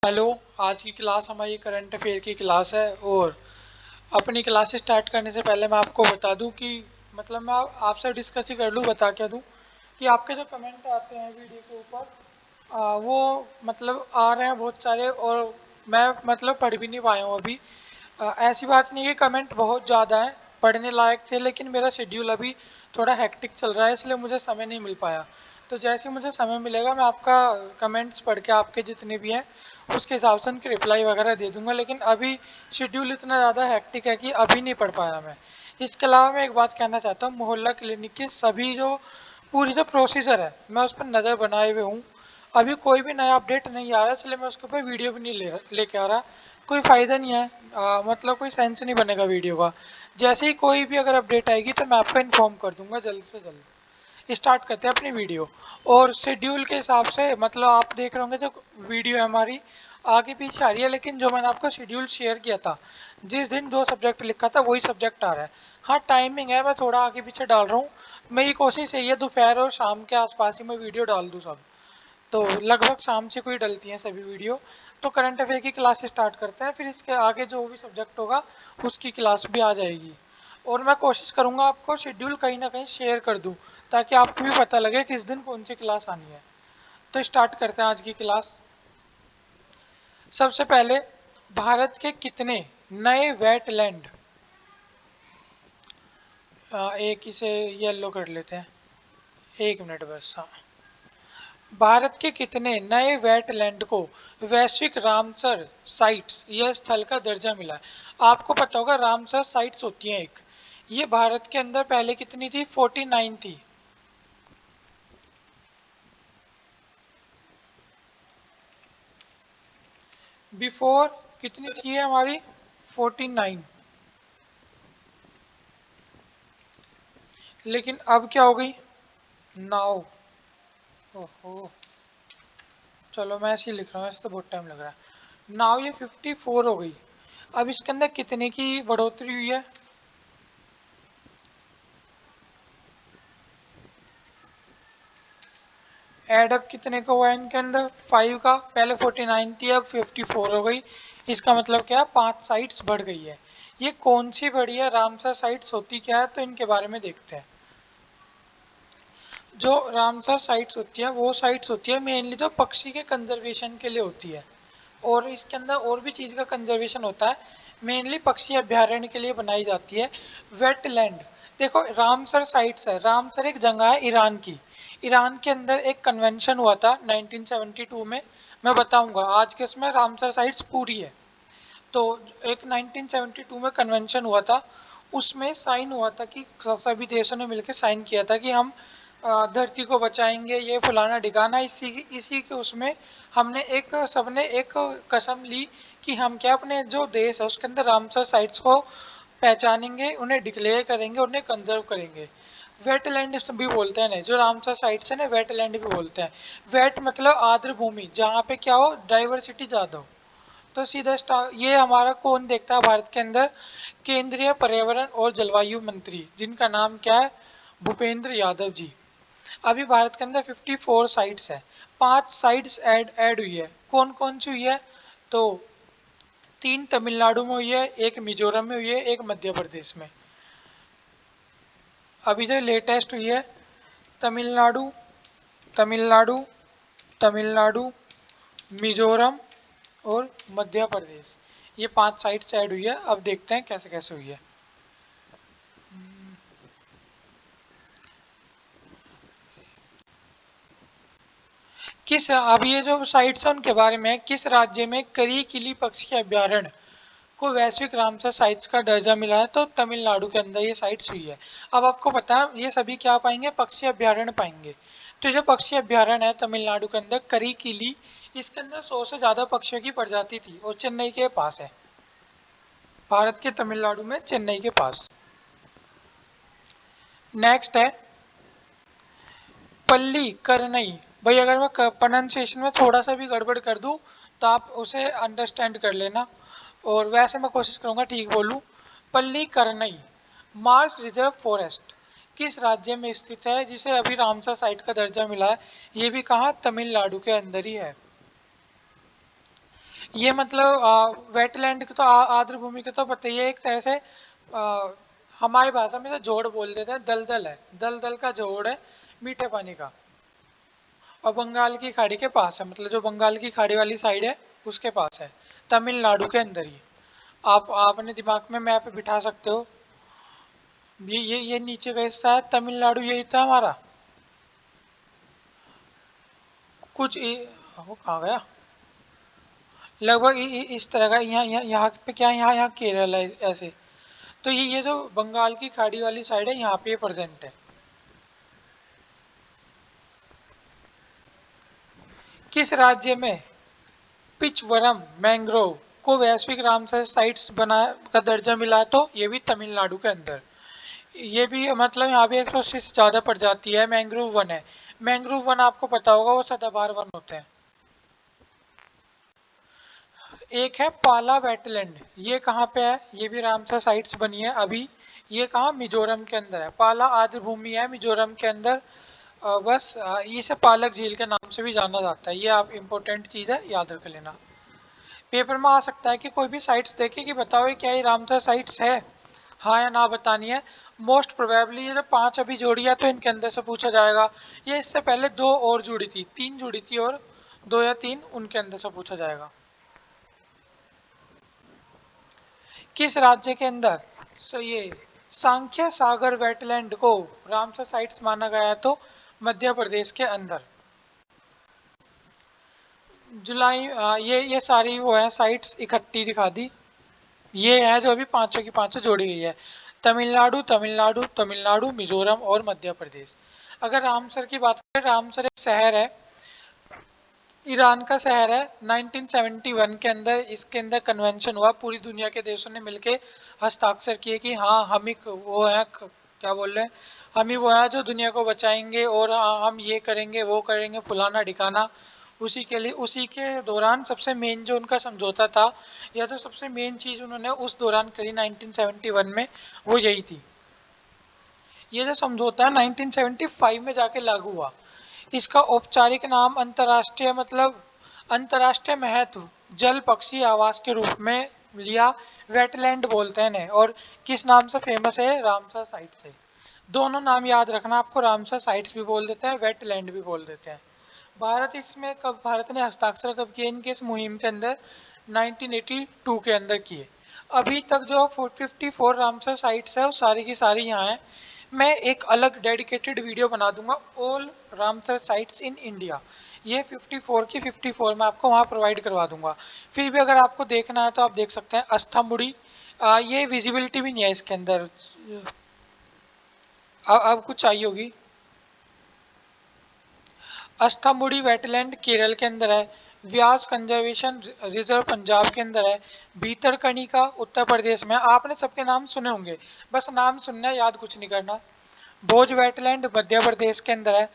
Hello. आज की class हमारी करंट अफेयर की क्लास है। और अपनी क्लास स्टार्ट करने से पहले मैं आपको बता दूं कि मतलब मैं आपसे डिस्कस ही कर लूं, बता क्या दूं कि आपके जो कमेंट आते हैं वीडियो के ऊपर वो मतलब आ रहे हैं बहुत सारे, और मैं मतलब पढ़ भी नहीं पाया हूँ अभी। ऐसी बात नहीं है, कमेंट बहुत ज़्यादा है, पढ़ने लायक थे, लेकिन मेरा शेड्यूल अभी थोड़ा हेक्टिक चल रहा है, इसलिए मुझे समय नहीं मिल पाया। तो जैसे ही मुझे समय मिलेगा मैं आपका कमेंट्स पढ़ के आपके जितने भी हैं उसके हिसाब से उनकी रिप्लाई वगैरह दे दूंगा। लेकिन अभी शेड्यूल इतना ज़्यादा हेक्टिक है कि अभी नहीं पढ़ पाया मैं। इसके अलावा मैं एक बात कहना चाहता हूँ, मोहल्ला क्लिनिक की सभी जो पूरी जो प्रोसीजर है मैं उस पर नज़र बनाए हुए हूँ। अभी कोई भी नया अपडेट नहीं आ रहा, इसलिए मैं उसके ऊपर वीडियो भी नहीं लेके आ रहा। कोई फ़ायदा नहीं है, मतलब कोई सेंस नहीं बनेगा वीडियो का। जैसे ही कोई भी अगर अपडेट आएगी तो मैं आपको इन्फॉर्म कर दूंगा जल्द से जल्द। स्टार्ट करते हैं अपनी वीडियो। और शेड्यूल के हिसाब से मतलब आप देख रहे होंगे जो वीडियो है हमारी आगे पीछे आ रही है, लेकिन जो मैंने आपको शेड्यूल शेयर किया था जिस दिन जो सब्जेक्ट लिखा था वही सब्जेक्ट आ रहा है। हाँ, टाइमिंग है, मैं थोड़ा आगे पीछे डाल रहा हूँ। मेरी कोशिश यही है दोपहर और शाम के आसपास ही मैं वीडियो डाल दूँ सब। तो लगभग शाम से कोई डलती हैं सभी वीडियो। तो करंट अफेयर की क्लास स्टार्ट करते हैं, फिर इसके आगे जो भी सब्जेक्ट होगा उसकी क्लास भी आ जाएगी। और मैं कोशिश करूँगा आपको शेड्यूल कहीं ना कहीं शेयर कर दूँ ताकि आपको भी पता लगे किस दिन कौन सी क्लास आनी है। तो स्टार्ट करते हैं आज की क्लास। सबसे पहले, भारत के कितने नए वेटलैंड, एक इसे येलो कर लेते हैं, एक मिनट बस। हाँ, भारत के कितने नए वेटलैंड को वैश्विक रामसर साइट्स यह स्थल का दर्जा मिला है? आपको पता होगा रामसर साइट्स होती हैं एक, ये भारत के अंदर पहले कितनी थी? 49 थी। बिफोर कितनी थी हमारी? 49। लेकिन अब क्या हो गई? नाउ। ओहो, चलो मैं ऐसे ही लिख रहा हूँ, ऐसे तो बहुत टाइम लग रहा है। नाउ ये 54 हो गई। अब इसके अंदर कितने की बढ़ोतरी हुई है? एडअप कितने का हुआ है इनके अंदर? 5 का। पहले 49 थी, अब 54 हो गई। इसका मतलब क्या? 5 साइट्स बढ़ गई है। ये कौन सी बढ़ी है? रामसर साइट्स होती क्या है, तो इनके बारे में देखते हैं। जो रामसर साइट्स होती है वो साइट्स होती है मेनली तो पक्षी के कंजर्वेशन के लिए होती है। और इसके अंदर और भी चीज़ का कंजर्वेशन होता है, मेनली पक्षी अभ्यारण्य के लिए बनाई जाती है। वेटलैंड, देखो रामसर साइट्स है, रामसर एक जगह है ईरान की। ईरान के अंदर एक कन्वेंशन हुआ था 1972 में, मैं बताऊंगा। आज के इसमें रामसर साइट्स पूरी है। तो एक 1972 में कन्वेंशन हुआ था, उसमें साइन हुआ था कि सभी देशों ने मिलकर साइन किया था कि हम धरती को बचाएंगे, ये फलाना ढिकाना। इसी के उसमें हमने एक सबने एक कसम ली कि हम क्या अपने जो देश है उसके अंदर रामसर साइट्स को पहचानेंगे, उन्हें डिक्लेयर करेंगे, उन्हें कंजर्व करेंगे। वेटलैंड भी बोलते हैं ना जो रामसर साइट्स है ना, वेटलैंड भी बोलते हैं। वेट मतलब आर्द्र भूमि, जहाँ पे क्या हो, डाइवर्सिटी ज़्यादा हो। तो सीधा ये हमारा कौन देखता है भारत के अंदर? केंद्रीय पर्यावरण और जलवायु मंत्री, जिनका नाम क्या है? भूपेंद्र यादव जी। अभी भारत के अंदर 54 साइट्स है। 5 साइट्स ऐड हुई है। कौन कौन सी हुई है? तो 3 तमिलनाडु में हुई है, एक मिजोरम में हुई है, एक मध्य प्रदेश में। अभी जो लेटेस्ट हुई है, तमिलनाडु, तमिलनाडु, तमिलनाडु, मिजोरम और मध्य प्रदेश, ये 5 साइट्स ऐड हुई है। अब देखते हैं कैसे कैसे हुई है। किस, अब ये जो साइट्स हैं उनके बारे में, किस राज्य में करीकिली पक्षी अभ्यारण्य को वैश्विक रामसर साइट्स का दर्जा मिला है? तो तमिलनाडु के अंदर ये साइट्स हुई है। अब आपको पता है ये सभी क्या पाएंगे? पक्षी अभ्यारण्य पाएंगे। तो जो पक्षी अभ्यारण्य है तमिलनाडु के अंदर करीकिली, इसके अंदर 100 से ज्यादा पक्षियों की प्रजाति थी और चेन्नई के पास है। भारत के तमिलनाडु में चेन्नई के पास। नेक्स्ट है पल्ली करनई। भाई अगर मैं प्रोनाउंसिएशन में थोड़ा सा भी गड़बड़ कर दूं तो आप उसे अंडरस्टैंड कर लेना, और वैसे मैं कोशिश करूंगा ठीक बोलूं। पल्ली करनई मार्स रिजर्व फॉरेस्ट किस राज्य में स्थित है, जिसे अभी रामसर साइट का दर्जा मिला है? ये भी कहाँ? तमिलनाडु के अंदर ही है। ये मतलब वेटलैंड को तो आर्द्र भूमि को तो पता ही है, एक तरह से हमारी भाषा में तो जोड़ बोल देते हैं, दलदल है, दलदल का जोड़ है मीठे पानी का। और बंगाल की खाड़ी के पास है, मतलब जो बंगाल की खाड़ी वाली साइड है उसके पास है, तमिलनाडु के अंदर ही। आप अपने दिमाग में मैप बिठा सकते हो। ये नीचे का हिस्सा है तमिलनाडु, यही था हमारा। कुछ वो कहाँ गया, लगभग इस तरह का। यहाँ पे क्या है, यहाँ केरल है ऐसे। तो ये जो बंगाल की खाड़ी वाली साइड है यहाँ पे प्रेजेंट है। किस राज्य में पिचवरम मैंग्रोव को वैश्विक रामसर साइट्स बना का दर्जा मिला है? तो ये भी तमिलनाडु के अंदर। ये भी मतलब यहाँ भी 180 से ज्यादा प्रजाति है, मैंग्रोव वन है। मैंग्रोव वन आपको पता होगा, वो सदाबहार वन होते हैं। एक है पाला वेटलैंड, ये कहाँ पे है? ये भी रामसर साइट्स बनी है अभी। ये कहाँ, मिजोरम के अंदर है। पाला आर्द्र भूमि है मिजोरम के अंदर। बस इसे पालक झील के नाम से भी जाना जाता है। ये आप इम्पोर्टेंट चीज है, याद रख लेना। पेपर में आ सकता है कि कोई भी साइट्स देखे कि बताओ ये क्या ये रामसर साइट्स है, हाँ या ना बतानी है। मोस्ट प्रोबेबली ये जो 5 अभी जोड़ी है तो इनके अंदर से पूछा जाएगा। ये इससे पहले 2 और जुड़ी थी, 3 जुड़ी थी, और 2 या 3 उनके अंदर से पूछा जाएगा। किस राज्य के अंदर ये सांख्य सागर वेटलैंड को रामसर साइट्स माना गया है? तो मध्य प्रदेश के अंदर। जुलाई ये सारी वो है साइट्स इकट्ठी दिखा दी। ये है जो अभी पांचों की पांचों जोड़ी गई है, तमिलनाडु तमिलनाडु तमिलनाडु, मिजोरम और मध्य प्रदेश। अगर रामसर की बात करें, रामसर एक शहर है, ईरान का शहर है। 1971 के अंदर इसके अंदर कन्वेंशन हुआ, पूरी दुनिया के देशों ने मिलके हस्ताक्षर किए कि हाँ हम ही वो है, क्या बोल रहे हैं, हम ही वो है जो दुनिया को बचाएंगे, और हम ये करेंगे वो करेंगे फुलाना ढिकाना। उसी के लिए, उसी के दौरान सबसे मेन जो उनका समझौता था, या तो सबसे मेन चीज उन्होंने उस दौरान करी 1971 में, वो यही थी। ये जो समझौता है 1975 में जाके लागू हुआ। इसका औपचारिक नाम अंतर्राष्ट्रीय मतलब अंतर्राष्ट्रीय महत्व जल पक्षी आवास के रूप में लिया, वेटलैंड बोलते हैं इन्हें। और किस नाम से फेमस है? रामसर साइट से। दोनों नाम याद रखना आपको, रामसर साइट्स भी बोल देते हैं, वेटलैंड भी बोल देते हैं। भारत इसमें कब, भारत ने हस्ताक्षर कब किए इनके इस मुहिम के अंदर? 1982 के अंदर किए। अभी तक जो 54 रामसर साइट्स है वो सारी की सारी यहाँ है। मैं एक अलग डेडिकेटेड वीडियो बना दूंगा, all Ramsar sites in India. ये 54 की 54 मैं आपको वहाँ प्रोवाइड करवा दूंगा। फिर भी अगर आपको देखना है तो आप देख सकते हैं। अस्थामुड़ी, ये विजिबिलिटी भी नहीं है इसके अंदर, अब कुछ चाहिए होगी। अस्थामुड़ी वेटलैंड केरल के अंदर है। व्यास कंजर्वेशन रिजर्व पंजाब के अंदर है। भीतरकनिका उत्तर प्रदेश में। आपने सबके नाम सुने होंगे, बस नाम सुनना है, याद कुछ नहीं करना। भोज वेटलैंड मध्य प्रदेश के अंदर है।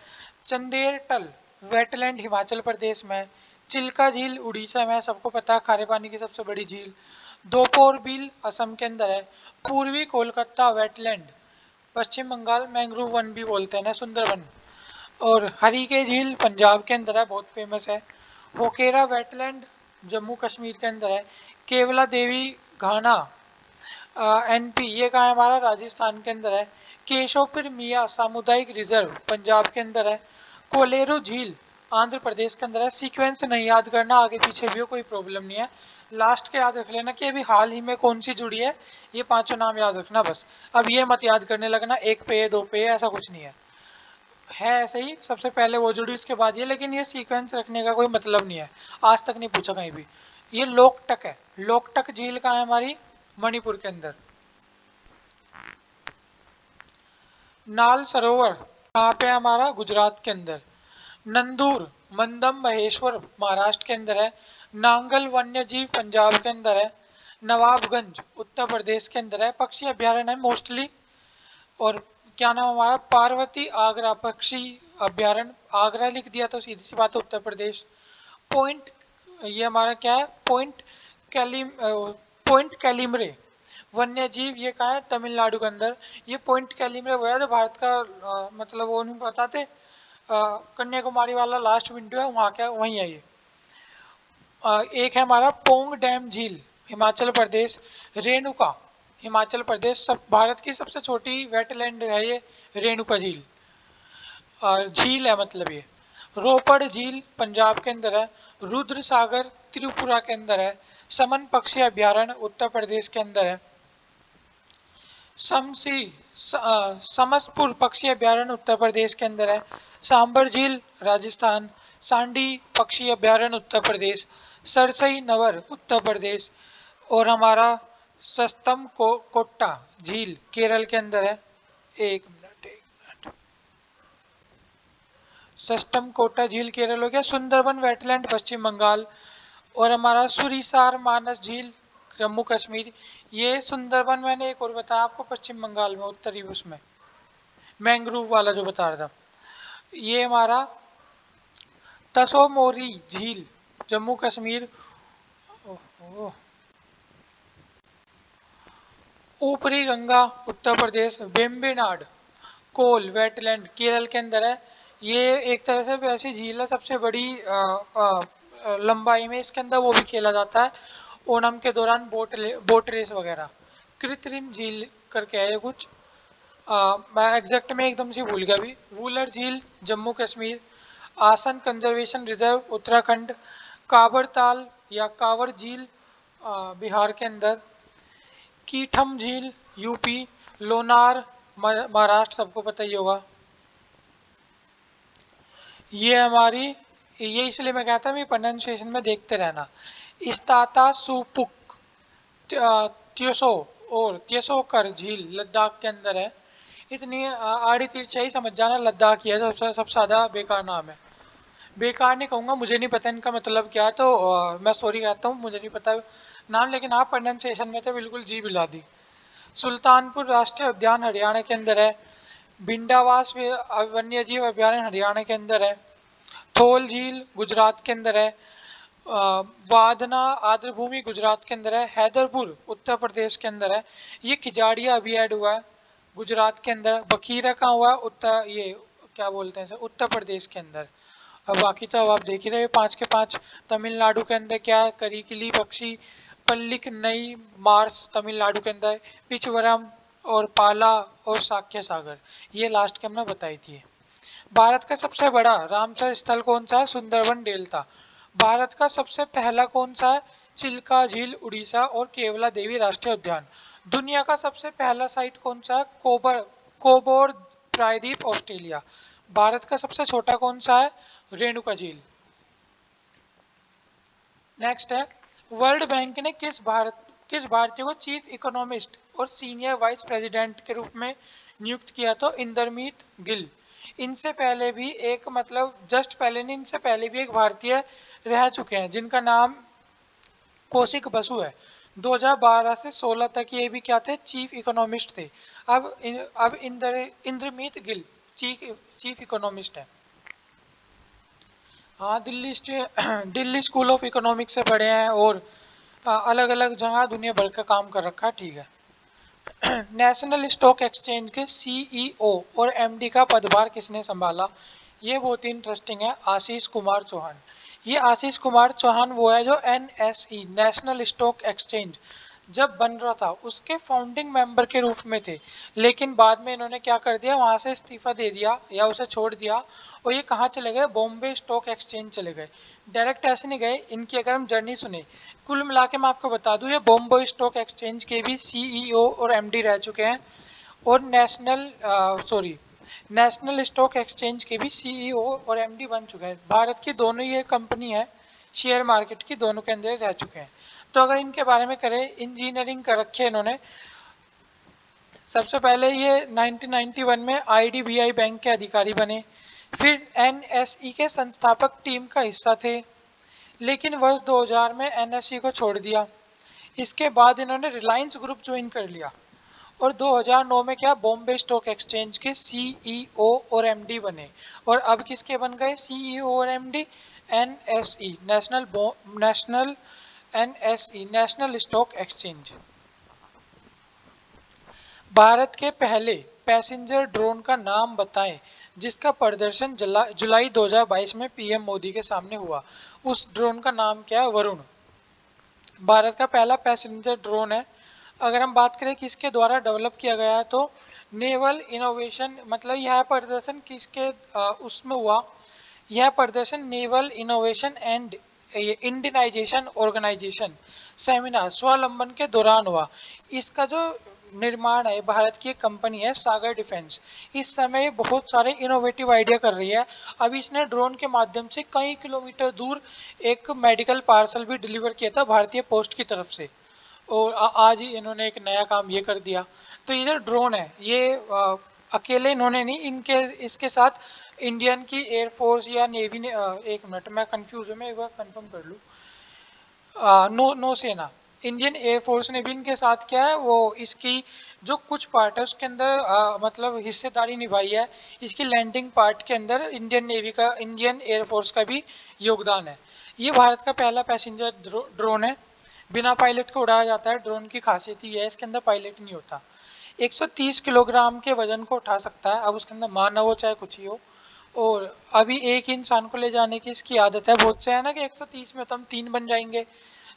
चंदेरटल वेटलैंड हिमाचल प्रदेश में है। चिल्का झील उड़ीसा में है, सबको पता है, खारे पानी की सबसे बड़ी झील। दोपोर बिल असम के अंदर है। पूर्वी कोलकाता वेटलैंड पश्चिम बंगाल, मैंग्रोव वन भी बोलते हैं ना, सुंदरवन। और हरीके झील पंजाब के अंदर है, बहुत फेमस है। होकेरा वेटलैंड जम्मू कश्मीर के अंदर है। केवला देवी घाना एनपी, ये कहाँ है? हमारा राजस्थान के अंदर है। केशवपुर मिया सामुदायिक रिजर्व पंजाब के अंदर है। कोलेरू झील आंध्र प्रदेश के अंदर है। सीक्वेंस नहीं याद करना, आगे पीछे भी हो कोई प्रॉब्लम नहीं है। लास्ट के याद रख लेना कि अभी हाल ही में कौन सी जुड़ी है, ये पांचों नाम याद रखना बस। अब ये मत याद करने लगना एक पे दो पे, ऐसा कुछ नहीं है ऐसे ही सबसे पहले वो जुड़ी उसके बाद ये, लेकिन ये सीक्वेंस रखने का कोई मतलब नहीं है, आज तक नहीं पूछा कहीं भी। ये लोकटक है। लोकटक झील कहाँ है? हमारी मणिपुर के अंदर। नाल सरोवर कहाँ पे है? हमारा गुजरात के अंदर। नंदूर मंदम महेश्वर महाराष्ट्र के अंदर है। नांगल वन्य जीव पंजाब के अंदर है। नवाबगंज उत्तर प्रदेश के अंदर है। पक्षी अभ्यारण्य है मोस्टली। और क्या नाम हमारा? पार्वती आगरा पक्षी अभ्यारण्य, आगरा लिख दिया तो सीधी सी बात है उत्तर प्रदेश। पॉइंट, ये हमारा क्या है? पॉइंट कैलिमरे वन्य जीव, ये कहाँ है? तमिलनाडु के अंदर। ये पॉइंट कैलिमरे वो है जो भारत का मतलब वो नहीं बताते, कन्याकुमारी वाला लास्ट विंडो है वहाँ, क्या वहीं है ये। एक है हमारा पोंग डैम झील, हिमाचल प्रदेश। रेणुका, हिमाचल प्रदेश। सब भारत की सबसे छोटी वेटलैंड है ये रेणुका झील, झील है मतलब ये। रोपड़ झील पंजाब के अंदर है। रुद्र सागर त्रिपुरा के अंदर है। समन पक्षी अभ्यारण्य उत्तर प्रदेश के अंदर है। समसपुर पक्षी अभ्यारण्य उत्तर प्रदेश के अंदर है। सांबर झील राजस्थान। सांडी पक्षी अभ्यारण्य उत्तर प्रदेश। सरसई नवर उत्तर प्रदेश। और हमारा सस्तम कोट्टा झील केरल के अंदर है। एक मिनट, एक मिनट। सस्टम कोटा झील केरल हो गया। सुंदरबन वेटलैंड पश्चिम बंगाल। और हमारा सुरीसार मानस झील जम्मू कश्मीर। ये सुंदरबन मैंने एक और बताया आपको पश्चिम बंगाल में, उत्तरी उसमें मैंग्रोव वाला जो बता रहा था। ये हमारा तसो मोरी झील जम्मू कश्मीर। ऊपरी गंगा उत्तर प्रदेश। वेम्बनाड कोल वेटलैंड केरल के अंदर है। ये एक तरह से वैसी झील है, सबसे बड़ी लंबाई में इसके अंदर वो भी खेला जाता है ओणम के दौरान, बोट रेस वगैरह। कृत्रिम झील करके है ये कुछ, मैं एग्जैक्ट में एकदम से भूल गया अभी। वुलर झील जम्मू कश्मीर। आसन कंजर्वेशन रिजर्व उत्तराखंड। काबर ताल या कावर झील बिहार के अंदर। कीठम झील यूपी। लोनार महाराष्ट्र, सबको पता ही होगा। ये हमारी, ये इसलिए मैं कहता हूँ प्रोनाउंसिएशन में देखते रहना। इस्ताता सुपुक त्योसो और त्योसोकर झील लद्दाख के अंदर है। इतनी आड़ी तिरछाई समझ जाना, लद्दाख ही है सबसे ज्यादा बेकार नाम है। बेकार नहीं कहूँगा, मुझे नहीं पता इनका मतलब क्या है, तो मैं सॉरी कहता हूँ, मुझे नहीं पता नाम, लेकिन आप प्रोनाउंसिएशन में तो बिल्कुल जी हिला दी। सुल्तानपुर राष्ट्रीय उद्यान हरियाणा के अंदर है। भिंडावास वन्य जीव अभ्यारण्य हरियाणा के अंदर है। थोल झील गुजरात के अंदर है। वादना आर्द्रभूमि गुजरात के अंदर है। हैदरपुर उत्तर प्रदेश के अंदर है। ये खिजाड़िया अभी ऐड हुआ है गुजरात के अंदर। बखीरा कहाँ हुआ है, उत्तर, ये क्या बोलते हैं सर, उत्तर प्रदेश के अंदर। अब बाकी तो अब आप देख ही रहे 5 के 5। तमिलनाडु के अंदर क्या है, करिकिली पक्षी। पल्लिक नई मार्स तमिलनाडु के अंदर। पिचवरम और पाला और साक्य सागर, ये लास्ट के हमने बताई थी। भारत का सबसे बड़ा रामसर स्थल कौन सा है, सुंदरबन डेल्टा। भारत का सबसे पहला कौन सा है, चिल्का झील उड़ीसा और केवला देवी राष्ट्रीय उद्यान। दुनिया का सबसे पहला साइट कौन सा है, कोबोर प्रायद्वीप ऑस्ट्रेलिया। भारत का सबसे छोटा कौन सा है, रेणुका झील। नेक्स्ट है, वर्ल्ड बैंक ने किस भारतीय को चीफ इकोनॉमिस्ट और सीनियर वाइस प्रेसिडेंट के रूप में नियुक्त किया, तो इंदरमीत गिल। इनसे पहले भी एक, मतलब जस्ट पहले नहीं, इनसे पहले भी एक भारतीय रह चुके हैं जिनका नाम कौशिक बसु है। 2012 से 16 तक ये भी क्या थे, चीफ इकोनॉमिस्ट थे। अब इंद्रमीत गिल चीफ इकोनॉमिस्ट है। हाँ, दिल्ली स्कूल ऑफ इकोनॉमिक्स से पढ़े हैं और अलग अलग जगह दुनिया भर का काम कर रखा है, ठीक है। नेशनल स्टॉक एक्सचेंज के सीईओ और एमडी का पदभार किसने संभाला, ये बहुत ही इंटरेस्टिंग है, आशीष कुमार चौहान। ये आशीष कुमार चौहान वो है जो एनएसई नेशनल स्टॉक एक्सचेंज जब बन रहा था उसके फाउंडिंग मेंबर के रूप में थे, लेकिन बाद में इन्होंने क्या कर दिया, वहां से इस्तीफा दे दिया या उसे छोड़ दिया, और ये कहाँ चले गए, बॉम्बे स्टॉक एक्सचेंज चले गए। डायरेक्ट ऐसे नहीं गए, इनकी अगर हम जर्नी सुने, कुल मिला के मैं आपको बता दूं, ये बॉम्बे स्टॉक एक्सचेंज के भी सीईओ और एमडी रह चुके हैं, और नेशनल स्टॉक एक्सचेंज के भी सीईओ और एमडी बन चुके हैं। भारत की दोनों ये कंपनी है, शेयर मार्केट की दोनों के अंदर रह चुके हैं। तो अगर इनके बारे में करें, इंजीनियरिंग कर रखी है इन्होंने। सबसे पहले ये 1991 में आईडीबीआई बैंक के अधिकारी बने, फिर एनएसई के संस्थापक टीम का हिस्सा थे, लेकिन वर्ष 2000 में एनएसई को छोड़ दिया। इसके बाद इन्होंने रिलायंस ग्रुप ज्वाइन कर लिया, और 2009 में क्या, बॉम्बे स्टॉक एक्सचेंज के सीईओ और एमडी बने। और अब किसके बन गए सीईओ और MD, NSE national stock exchange. Bharat के पहले पैसेंजर ड्रोन का नाम बताएं जिसका प्रदर्शन जुलाई 2022 में पीएम मोदी के सामने हुआ। उस ड्रोन का नाम क्या है? वरुण। भारत का पहला पैसेंजर ड्रोन है। अगर हम बात करें किसके द्वारा डेवलप किया गया है तो नेवल इनोवेशन, मतलब यह प्रदर्शन किसके उसमें हुआ? यह प्रदर्शन naval innovation and Indianisation organisation seminar Swavlamban के दौरान हुआ। इसका जो निर्माण है, भारत की एक कंपनी है सागर डिफेंस, इस समय बहुत सारे इनोवेटिव आइडिया कर रही है। अभी इसने ड्रोन के माध्यम से कई किलोमीटर दूर एक मेडिकल पार्सल भी डिलीवर किया था भारतीय पोस्ट की तरफ से, और आज ही इन्होंने एक नया काम ये कर दिया। तो ये जो ड्रोन है ये अकेले इन्होंने नहीं, इनके इसके साथ इंडियन की एयरफोर्स या नेवी ने एक मिनट मैं कंफ्यूज हूँ, मैं एक बार कंफर्म कर लूँ। नौसेना, इंडियन एयरफोर्स ने भी इनके साथ क्या है वो इसकी जो कुछ पार्ट है उसके अंदर मतलब हिस्सेदारी निभाई है। इसकी लैंडिंग पार्ट के अंदर इंडियन नेवी का, इंडियन एयरफोर्स का भी योगदान है। ये भारत का पहला पैसेंजर ड्रोन है, बिना पायलट को उड़ाया जाता है। ड्रोन की खासियत ही है इसके अंदर पायलट नहीं होता। 130 किलोग्राम के वजन को उठा सकता है। अब उसके अंदर मानव हो चाहे कुछ ही हो, और अभी एक इंसान को ले जाने की इसकी आदत है। बहुत से है ना कि 130 में तो हम 3 बन जाएंगे,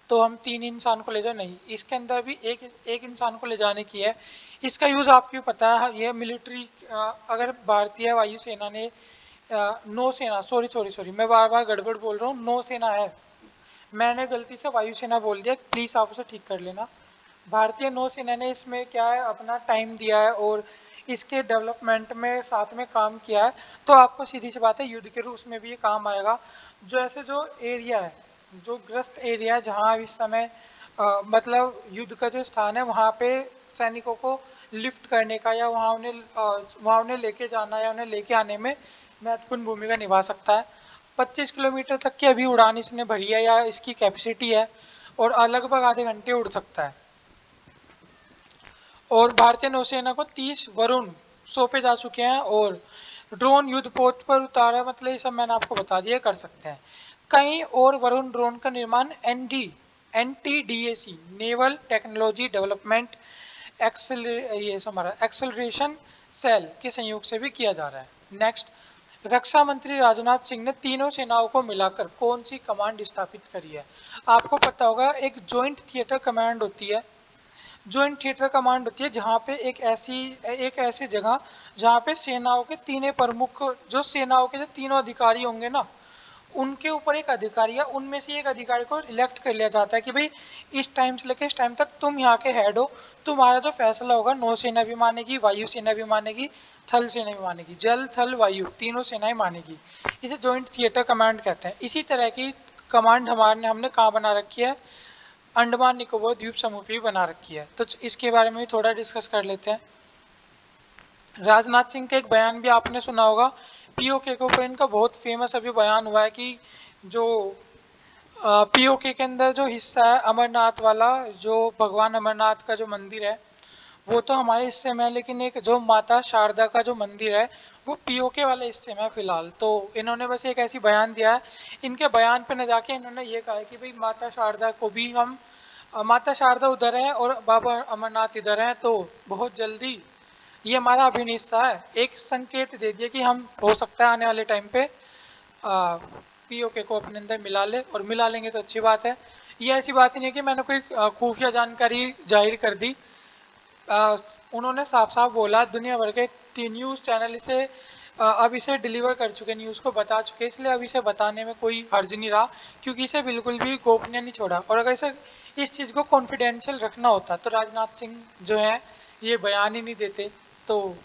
तो हम 3 इंसान को ले जाओ, नहीं, इसके अंदर भी एक इंसान को ले जाने की है। इसका यूज़ आपको पता है, ये मिलिट्री, अगर भारतीय वायुसेना ने नौसेना, सॉरी सॉरी सॉरी, मैं बार बार गड़बड़ बोल रहा हूँ, नौसेना है, मैंने गलती से वायुसेना बोल दिया, प्लीज़ आप उसे ठीक कर लेना। भारतीय नौसेना ने इसमें क्या है अपना टाइम दिया है और इसके डेवलपमेंट में साथ में काम किया है। तो आपको सीधी सी बात है युद्ध के रूप में भी ये काम आएगा। जो ऐसे जो एरिया है, जो ग्रस्त एरिया है जहाँ इस समय मतलब युद्ध का जो स्थान है वहाँ पे सैनिकों को लिफ्ट करने का या वहाँ उन्हें लेके जाना या उन्हें लेके आने में महत्वपूर्ण भूमिका निभा सकता है। 25 किलोमीटर तक की अभी उड़ान इसने भरी है या इसकी कैपेसिटी है, और लगभग आधे घंटे उड़ सकता है। और भारतीय नौसेना को 30 वरुण सौंपे जा चुके हैं, और ड्रोन युद्धपोत पर उतारा, मतलब ये सब मैंने आपको बता दिया, कर सकते हैं। कई और वरुण ड्रोन का निर्माण NTDAC naval technology development acceleration cell के संयोग से भी किया जा रहा है। नेक्स्ट, रक्षा मंत्री राजनाथ सिंह ने तीनों सेनाओं को मिलाकर कौन सी कमांड स्थापित करी है? आपको पता होगा एक ज्वाइंट थिएटर कमांड होती है। ज्वाइंट थिएटर कमांड होती है जहाँ पे एक ऐसी जगह जहाँ पे सेनाओं के तीनों प्रमुख, जो सेनाओं के जो तीनों अधिकारी होंगे ना, उनके ऊपर एक अधिकारी है, उनमें से एक अधिकारी को इलेक्ट कर लिया जाता है कि भाई इस टाइम से लेकर इस टाइम तक तुम यहाँ के हेड हो, तुम्हारा जो फैसला होगा नौसेना भी मानेगी, वायुसेना भी मानेगी, थल सेना भी मानेगी, जल थल वायु तीनों सेनाएं मानेगी। इसे ज्वाइंट थिएटर कमांड कहते हैं। इसी तरह की कमांड हमने कहाँ बना रखी है? अंडमान निकोबार द्वीप समूह पे भी बना रखी है। तो इसके बारे में भी थोड़ा डिस्कस कर लेते हैं। राजनाथ सिंह का एक बयान भी आपने सुना होगा, पीओके के ऊपर इनका बहुत फेमस अभी बयान हुआ है कि जो पीओके के अंदर जो हिस्सा है अमरनाथ वाला, जो भगवान अमरनाथ का जो मंदिर है वो तो हमारे हिस्से में है, लेकिन एक जो माता शारदा का जो मंदिर है वो पीओके वाले हिस्से में है फिलहाल। तो इन्होंने बस एक ऐसी बयान दिया है, इनके बयान पे न जाके इन्होंने ये कहा है कि भाई माता शारदा को भी हम, माता शारदा उधर है और बाबा अमरनाथ इधर हैं, तो बहुत जल्दी ये हमारा अभिन्न हिस्सा है। एक संकेत दे दिया कि हम हो सकता है आने वाले टाइम पे पीओके को अपने अंदर मिला ले, और मिला लेंगे तो अच्छी बात है। ये ऐसी बात ही नहीं है कि मैंने कोई खुफिया जानकारी जाहिर कर दी। उन्होंने साफ साफ बोला, दुनिया भर के न्यूज़ चैनल इसे अब इसे डिलीवर कर चुके, न्यूज़ को बता चुके, इसलिए अब इसे बताने में कोई हर्ज नहीं रहा, क्योंकि इसे बिल्कुल भी गोपनीय नहीं छोड़ा। और अगर इसे इस चीज़ को कॉन्फिडेंशियल रखना होता तो राजनाथ सिंह जो है ये बयान ही नहीं देते। तो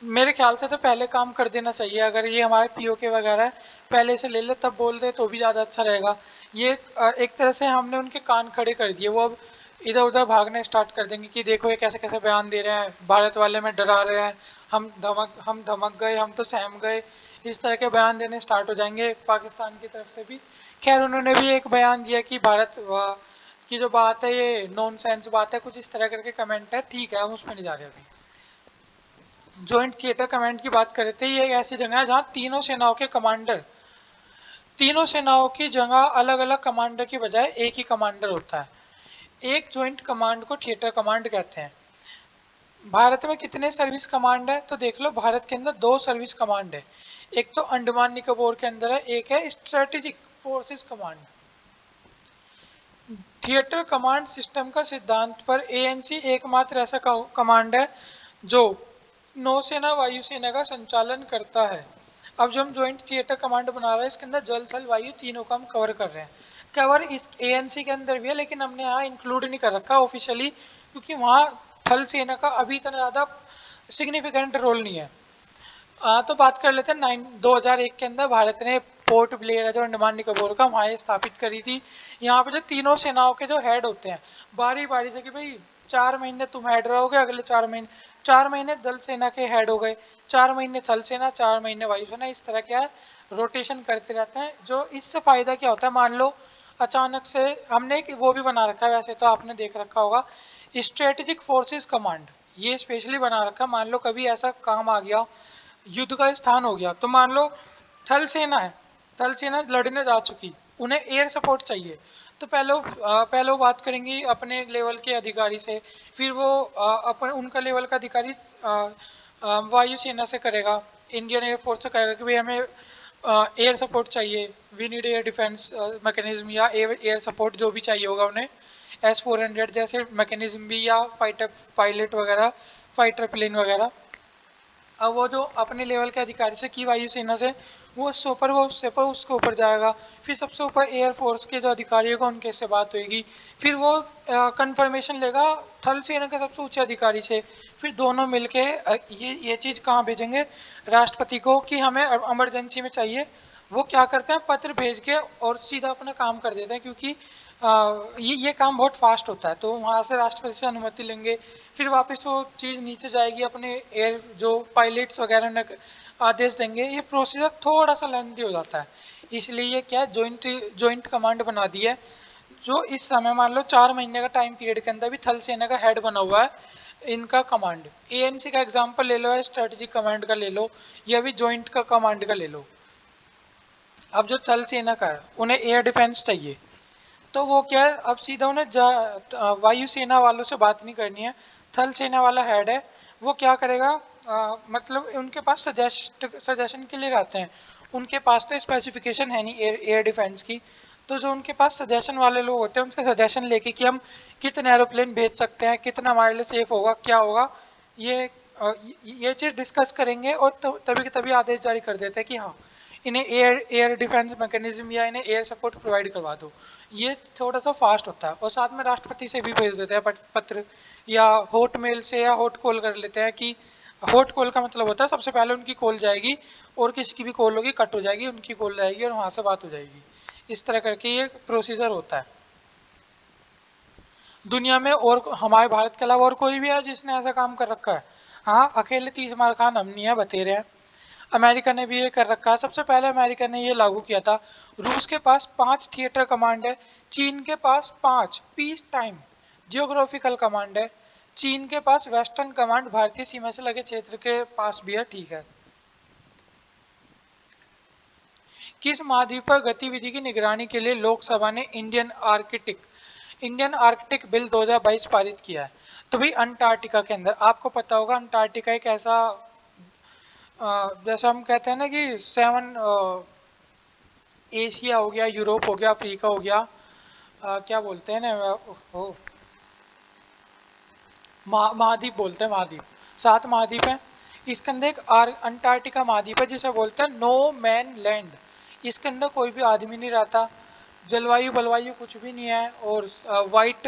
मेरे ख्याल से तो पहले काम कर देना चाहिए, अगर ये हमारे पीओके वगैरह पहले से ले ले तब बोल दे तो भी ज़्यादा अच्छा रहेगा। ये एक तरह से हमने उनके कान खड़े कर दिए, वो अब इधर उधर भागने स्टार्ट कर देंगे कि देखो ये कैसे कैसे बयान दे रहे हैं, भारत वाले में डरा रहे हैं, हम धमक गए, हम तो सहम गए, इस तरह के बयान देने स्टार्ट हो जाएंगे पाकिस्तान की तरफ से भी। खैर उन्होंने भी एक बयान दिया कि भारत की जो बात है ये नॉन सेंस बात है, कुछ इस तरह करके कमेंट है, ठीक है हम उसमें नहीं जा रहे अभी। ज्वाइंट थिएटर कमांड की बात करते हैं, ये एक ऐसी जगह है जहाँ तीनों सेनाओं के कमांडर, तीनों सेनाओं की जगह अलग अलग कमांडर की बजाय एक ही कमांडर होता है। एक ज्वाइंट कमांड को थिएटर कमांड कहते हैं। भारत में कितने सर्विस कमांड है? तो देख लो, भारत के अंदर दो सर्विस कमांड है। एक तो अंडमान निकोबार के अंदर है, एक है strategic forces command. Theatre command system का सिद्धांत पर एएनसी एकमात्र ऐसा कमांड है जो नौसेना वायुसेना का संचालन करता है। अब जो हम ज्वाइंट थिएटर कमांड बना रहे हैं, इसके अंदर जल थल वायु तीनों का हम कवर कर रहे हैं। कवर इस एएनसी के अंदर भी है, लेकिन हमने यहाँ इंक्लूड नहीं कर रखा ऑफिशियली, क्योंकि वहाँ थल सेना का अभी इतना ज़्यादा सिग्निफिकेंट रोल नहीं है। तो बात कर लेते हैं 2001 के अंदर भारत ने पोर्ट ब्लेयर है जो अंडमान निकोबार का, वहाँ ये स्थापित करी थी। यहाँ पे जो तीनों सेनाओं के जो हेड होते हैं, बारी बारी से कि भाई 4 महीने तुम हेड रहोगे, अगले 4 महीने, 4 महीने जल सेना के हेड हो गए, 4 महीने थल सेना, 4 महीने वायुसेना, इस तरह क्या है रोटेशन करते रहते हैं। जो इससे फायदा क्या होता है, मान लो अचानक से हमने एक वो भी बना रखा है, वैसे तो आपने देख रखा होगा स्ट्रेटेजिक फोर्सेस कमांड, ये स्पेशली बना रखा। मान लो कभी ऐसा काम आ गया, युद्ध का स्थान हो गया, तो मान लो थल सेना है, थल सेना लड़ने जा चुकी, उन्हें एयर सपोर्ट चाहिए, तो पहले वो बात करेंगी अपने लेवल के अधिकारी से, फिर वो अपने उनका लेवल का अधिकारी वायुसेना से करेगा, इंडियन एयरफोर्स से कहेगा कि भाई हमें एयर सपोर्ट चाहिए, we need air defence mechanism या एयर सपोर्ट जो भी चाहिए होगा उन्हें, S-400 जैसे मैकेनिज्म भी, या फाइटर पायलट वगैरह, फाइटर प्लेन वगैरह। अब वो जो अपने लेवल के अधिकारी से की वायुसेना से, वो उससे ऊपर, वो उससे ऊपर, उसके ऊपर जाएगा, फिर सबसे ऊपर एयरफोर्स के जो अधिकारी होगा उनके से बात होगी, फिर वो कंफर्मेशन लेगा थल सेना के सबसे ऊंचे अधिकारी से, फिर दोनों मिलके ये चीज़ कहाँ भेजेंगे, राष्ट्रपति को, कि हमें इमरजेंसी में चाहिए। वो क्या करते हैं, पत्र भेज के और सीधा अपना काम कर देते हैं, क्योंकि ये काम बहुत फास्ट होता है, तो वहाँ से राष्ट्रपति से अनुमति लेंगे, फिर वापस वो चीज़ नीचे जाएगी, अपने एयर जो पायलट्स वगैरह ने आदेश देंगे, ये प्रोसीजर थोड़ा सा लेंथी हो जाता है। इसलिए ये क्या है, जॉइंट कमांड बना दी है, जो इस समय मान लो 4 महीने का टाइम पीरियड के अंदर भी थल सेना का हेड बना हुआ है इनका कमांड। एएनसी का एग्जांपल ले लो या स्ट्रेटेजिक कमांड का ले लो, या भी जॉइंट का कमांड का ले लो। अब जो थल सेना का है उन्हें एयर डिफेंस चाहिए, तो वो क्या है, अब सीधा उन्हें वायुसेना वालों से बात नहीं करनी है, थल सेना वाला हेड है, वो क्या करेगा, मतलब उनके पास सजेशन के लिए रहते हैं, उनके पास तो स्पेसिफिकेशन है नहीं एयर डिफेंस की, तो जो उनके पास सजेशन वाले लोग होते हैं उनसे सजेशन लेके कि हम कितने एरोप्लेन भेज सकते हैं, कितना हमारे लिए सेफ होगा, क्या होगा, ये ये चीज़ डिस्कस करेंगे, और तभी के तभी आदेश जारी कर देते हैं कि हाँ इन्हें एयर एयर डिफेंस मैकेनिज्म या इन्हें एयर सपोर्ट प्रोवाइड करवा दो। ये थोड़ा सा फास्ट होता है, और साथ में राष्ट्रपति से भी भेज देते हैं पत्र, या हॉट मेल से, या हॉट कॉल कर लेते हैं, कि हॉट कॉल का मतलब होता है सबसे पहले उनकी कॉल जाएगी, और किसी की भी कॉल होगी कट हो जाएगी, उनकी कॉल जाएगी और वहाँ से बात हो जाएगी। इस तरह करके ये प्रोसीजर होता है। दुनिया में और हमारे भारत के अलावा और कोई भी है जिसने ऐसा काम कर रखा है? हाँ, अकेले 30 खान हम नहीं है, बतेरे हैं। अमेरिका ने भी ये कर रखा है, सबसे पहले अमेरिका ने ये लागू किया था। रूस के पास 5 थिएटर कमांड है, चीन के पास 5 पीस टाइम जियोग्राफिकल कमांड है, चीन के पास वेस्टर्न कमांड भारतीय सीमा से लगे क्षेत्र के पास भी है, ठीक है। किस महाद्वीप पर गतिविधि की निगरानी के लिए लोकसभा ने इंडियन आर्कटिक बिल 2022 पारित किया है? तो भाई अंटार्कटिका के अंदर, आपको पता होगा अंटार्कटिका एक ऐसा, जैसा हम कहते हैं ना कि 7, एशिया हो गया, यूरोप हो गया, अफ्रीका हो गया, क्या बोलते हैं ना, वो महाद्वीप बोलते हैं, महाद्वीप, 7 महाद्वीप हैं। इसके अंदर एक अंटार्कटिका महाद्वीप है जिसे बोलते हैं नो मैन लैंड। इसके अंदर कोई भी आदमी नहीं रहता, जलवायु बलवायु कुछ भी नहीं है, और वाइट,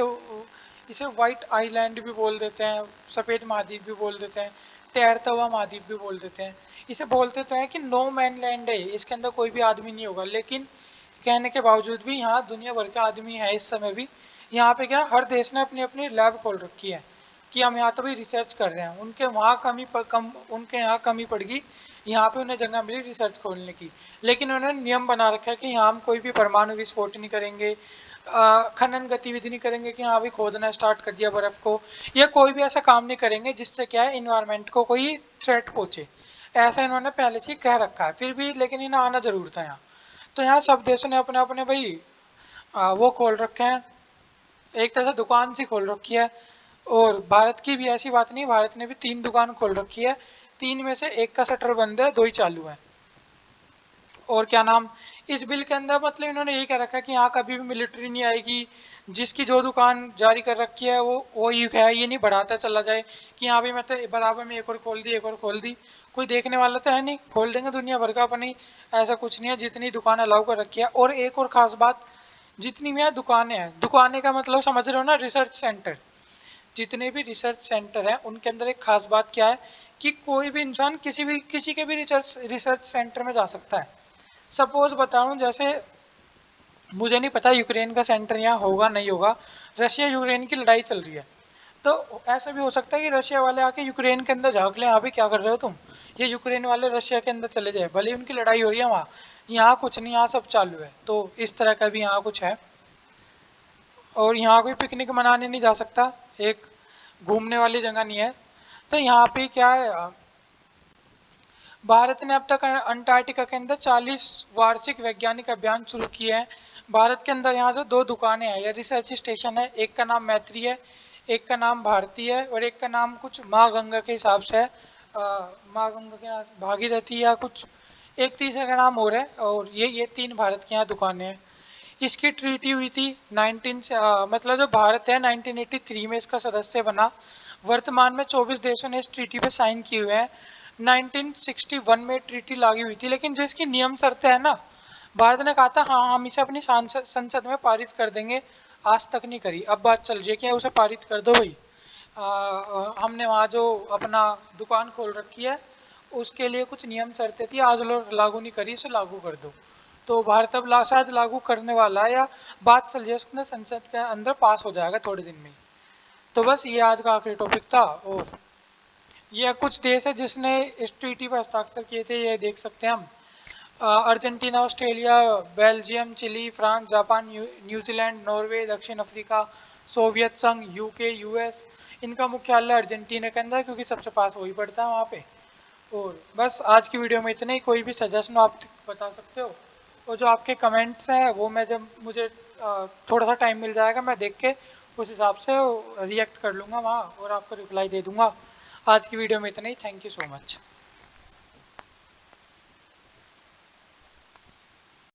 इसे वाइट आइलैंड भी बोल देते हैं, सफ़ेद महाद्वीप भी बोल देते हैं, तैरता हुआ महाद्वीप भी बोल देते हैं। इसे बोलते तो है कि नो मैन लैंड है, इसके अंदर कोई भी आदमी नहीं होगा, लेकिन कहने के बावजूद भी यहाँ दुनिया भर के आदमी है इस समय भी। यहाँ पे क्या, हर देश ने अपनी अपनी लैब खोल रखी है कि हम यहाँ तो भी रिसर्च कर रहे हैं, उनके वहाँ उनके यहाँ कमी पड़गी, यहाँ पे उन्हें जगह मिली रिसर्च खोलने की, लेकिन उन्होंने नियम बना रखा है कि यहाँ हम कोई भी परमाणु विस्फोट नहीं करेंगे, खनन गतिविधि नहीं करेंगे कि हाँ भी खोदना स्टार्ट कर दिया बर्फ को, या कोई भी ऐसा काम नहीं करेंगे जिससे क्या है इन्वायरमेंट को कोई थ्रेट पहुंचे। ऐसा इन्होंने पहले से ही कह रखा है, फिर भी लेकिन इन्हें आना जरूर था यहाँ। तो यहाँ सब देशों ने अपने अपने भाई वो खोल रखे हैं, एक तरह से दुकान सी खोल रखी है, और भारत की भी ऐसी बात नहीं, भारत ने भी 3 दुकान खोल रखी है, 3 में से एक का शटर बंद है, 2 ही चालू है। और क्या नाम, इस बिल के अंदर मतलब इन्होंने यही कह रखा है कि यहाँ कभी भी मिलिट्री नहीं आएगी, जिसकी जो दुकान जारी कर रखी है वो ही है, ये नहीं बढ़ाता चला जाए कि यहाँ भी मतलब बराबर में एक और खोल दी, एक और खोल दी, कोई देखने वाला तो है नहीं, खोल देंगे दुनिया भर का अपनी, ऐसा कुछ नहीं है, जितनी दुकान अलाउ कर रखी है। और एक और खास बात, जितनी भी यहाँ दुकानें हैं, दुकानें का मतलब समझ रहे हो ना, रिसर्च सेंटर, जितने भी रिसर्च सेंटर हैं उनके अंदर एक खास बात क्या है कि कोई भी इंसान किसी के भी रिसर्च सेंटर में जा सकता है। सपोज बताऊं, जैसे मुझे नहीं पता यूक्रेन का सेंटर यहाँ होगा नहीं होगा, रशिया यूक्रेन की लड़ाई चल रही है, तो ऐसा भी हो सकता है कि रशिया वाले आके यूक्रेन के अंदर झाँक लें, यहाँ भी क्या कर रहे हो तुम, ये यूक्रेन वाले रशिया के अंदर चले जाए, भले उनकी लड़ाई हो रही है वहाँ, यहाँ कुछ नहीं, यहाँ सब चालू है। तो इस तरह का भी यहाँ कुछ है। और यहाँ कोई पिकनिक मनाने नहीं जा सकता, एक घूमने वाली जगह नहीं है। तो यहाँ पे क्या है, भारत ने अब तक अंटार्कटिका के अंदर 40 वार्षिक वैज्ञानिक अभियान शुरू किए हैं। भारत के अंदर यहाँ से 2 दुकानें हैं या रिसर्च स्टेशन है, एक का नाम मैत्री है, एक का नाम भारती है, और एक का नाम कुछ माँ गंगा के हिसाब से है, माँ गंगा के भागीरथी या कुछ, एक तीसरे का नाम और है। और ये 3 भारत की यहाँ दुकानें हैं। इसकी ट्रीटी हुई थी 19 से, मतलब जो भारत है 1983 में इसका सदस्य बना। वर्तमान में 24 देशों ने इस ट्रीटी पे साइन किए हुए हैं। 1961 में ट्रीटी लागू हुई थी, लेकिन जो इसकी नियम शर्तें है ना, भारत ने कहा था हाँ हम इसे अपनी संसद में पारित कर देंगे, आज तक नहीं करी। अब बात चल रही है कि उसे पारित कर दो भाई, हमने वहाँ जो अपना दुकान खोल रखी है उसके लिए कुछ नियम शर्तें थी, आज लोग लागू नहीं करी, इसे लागू कर दो। तो भारत अब शायद लागू करने वाला है, या बात चल रही है उसके अंदर, संसद के अंदर पास हो जाएगा थोड़े दिन में। तो बस ये आज का आखिरी टॉपिक था। और ये कुछ देश है जिसने इस ट्रीटी पर हस्ताक्षर किए थे, ये देख सकते हैं हम, Argentina, Australia, Belgium, Chile, France, Japan, New Zealand, Norway, दक्षिण अफ्रीका, सोवियत संघ, यूके, यूएस। इनका मुख्यालय अर्जेंटीना के अंदर है, क्योंकि सबसे पास वही पड़ता है वहाँ पे। और बस आज की वीडियो में इतना ही, कोई भी सजेशन आप बता सकते हो। और जो आपके कमेंट्स हैं वो मैं, जब मुझे थोड़ा सा टाइम मिल जाएगा, मैं देख के उस हिसाब से रिएक्ट कर लूँगा वहाँ और आपको रिप्लाई दे दूँगा। आज की वीडियो में इतना ही, थैंक यू सो मच।